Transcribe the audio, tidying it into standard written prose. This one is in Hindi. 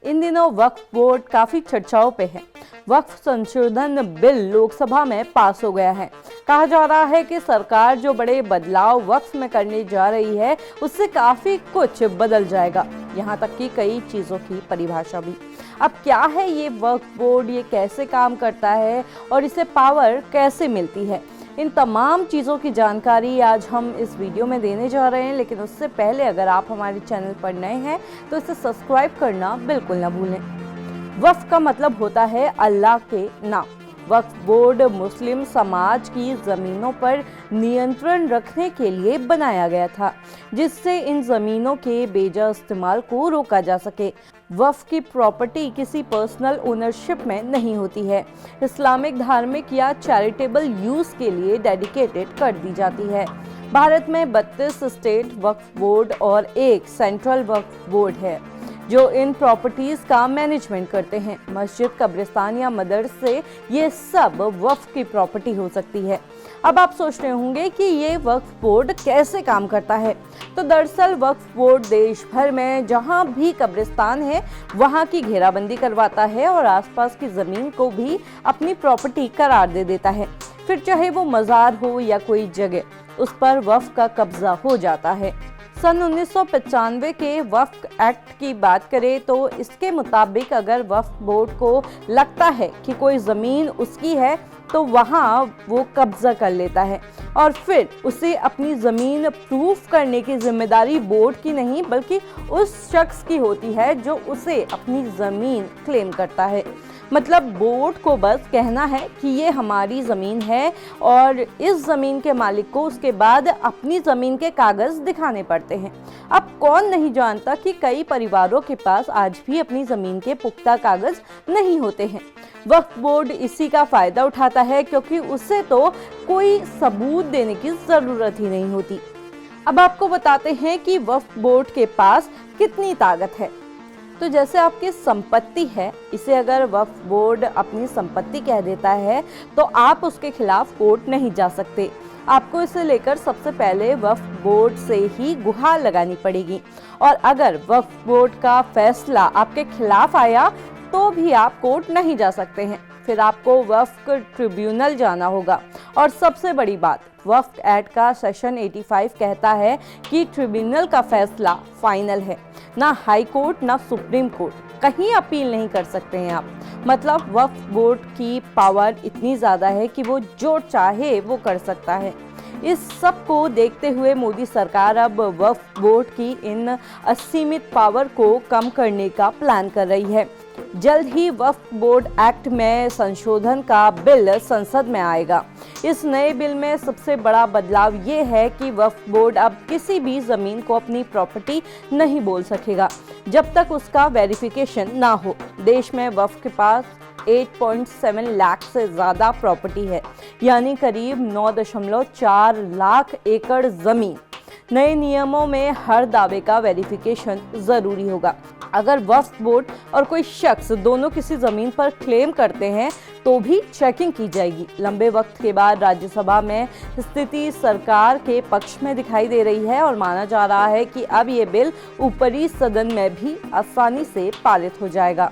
इन दिनों वक्फ बोर्ड काफी चर्चाओं पे है। वक्फ संशोधन बिल लोकसभा में पास हो गया है। कहा जा रहा है कि सरकार जो बड़े बदलाव वक्फ में करने जा रही है उससे काफी कुछ बदल जाएगा, यहाँ तक कि कई चीजों की परिभाषा भी। अब क्या है ये वक्फ बोर्ड, ये कैसे काम करता है और इसे पावर कैसे मिलती है, इन तमाम चीज़ों की जानकारी आज हम इस वीडियो में देने जा रहे हैं। लेकिन उससे पहले अगर आप हमारे चैनल पर नए हैं तो इसे सब्सक्राइब करना बिल्कुल ना भूलें। वक्फ का मतलब होता है अल्लाह के नाम। वक्फ बोर्ड मुस्लिम समाज की ज़मीनों पर नियंत्रण रखने के लिए बनाया गया था, जिससे इन ज़मीनों के बेजा इस्तेमाल को रोका जा सके। वक्फ की प्रॉपर्टी किसी पर्सनल ओनरशिप में नहीं होती है, इस्लामिक, धार्मिक या चैरिटेबल यूज़ के लिए डेडिकेटेड कर दी जाती है। भारत में 32 स्टेट वक्फ बोर्ड और एक सेंट्रल वक्फ बोर्ड है जो इन प्रॉपर्टीज का मैनेजमेंट करते हैं। मस्जिद, कब्रिस्तान या मदरसे, ये सब वक्फ की प्रॉपर्टी हो सकती है। अब आप सोच रहे होंगे कि ये वक्फ बोर्ड कैसे काम करता है। तो दरअसल वक्फ बोर्ड देश भर में जहां भी कब्रिस्तान है वहां की घेराबंदी करवाता है और आसपास की ज़मीन को भी अपनी प्रॉपर्टी करार दे देता है। फिर चाहे वो मज़ार हो या कोई जगह, उस पर वक्फ का कब्जा हो जाता है। सन 1995 के वक्फ एक्ट की बात करें तो इसके मुताबिक अगर वक्फ बोर्ड को लगता है कि कोई ज़मीन उसकी है तो वहाँ वो कब्जा कर लेता है और फिर उसे अपनी ज़मीन प्रूफ करने की जिम्मेदारी बोर्ड की नहीं बल्कि उस शख्स की होती है जो उसे अपनी ज़मीन क्लेम करता है। मतलब बोर्ड को बस कहना है कि ये हमारी ज़मीन है और इस ज़मीन के मालिक को उसके बाद अपनी ज़मीन के कागज़ दिखाने पड़ते हैं। अब कौन नहीं जानता कि कई परिवारों के पास आज भी अपनी ज़मीन के पुख्ता कागज़ नहीं होते हैं। वक्फ बोर्ड इसी का फ़ायदा उठाता है क्योंकि उसे तो कोई सबूत देने की ज़रूरत ही नहीं होती। अब आपको बताते हैं कि वक्फ बोर्ड के पास कितनी ताकत है। तो जैसे आपकी संपत्ति है, इसे अगर वक्फ बोर्ड अपनी संपत्ति कह देता है तो आप उसके खिलाफ कोर्ट नहीं जा सकते। आपको इसे लेकर सबसे पहले वक्फ बोर्ड से ही गुहार लगानी पड़ेगी और अगर वक्फ बोर्ड का फैसला आपके खिलाफ आया तो भी आप कोर्ट नहीं जा सकते हैं। फिर आपको वक्फ ट्रिब्यूनल जाना होगा। और सबसे बड़ी बात, वक्फ एक्ट का सेक्शन 85 कहता है कि ट्रिब्यूनल का फैसला फाइनल है। ना हाई कोर्ट ना सुप्रीम कोर्ट, कहीं अपील नहीं कर सकते हैं आप। मतलब वक्फ बोर्ड की पावर इतनी ज़्यादा है कि वो जो चाहे वो कर सकता है। इस सब को देखते हुए मोदी सरकार अब वक्फ बोर्ड की इन असीमित पावर को कम करने का प्लान कर रही है। जल्द ही वक्फ बोर्ड एक्ट में संशोधन का बिल संसद में आएगा। इस नए बिल में सबसे बड़ा बदलाव ये है कि वक्फ बोर्ड अब किसी भी ज़मीन को अपनी प्रॉपर्टी नहीं बोल सकेगा जब तक उसका वेरिफिकेशन ना हो। देश में वक्फ के पास 8.7 लाख से ज़्यादा प्रॉपर्टी है, यानी करीब 9.4 लाख एकड़ ज़मीन। नए नियमों में हर दावे का वेरिफिकेशन ज़रूरी होगा। अगर वक्फ बोर्ड और कोई शख्स दोनों किसी ज़मीन पर क्लेम करते हैं तो भी चेकिंग की जाएगी। लंबे वक्त के बाद राज्यसभा में स्थिति सरकार के पक्ष में दिखाई दे रही है और माना जा रहा है कि अब ये बिल ऊपरी सदन में भी आसानी से पारित हो जाएगा।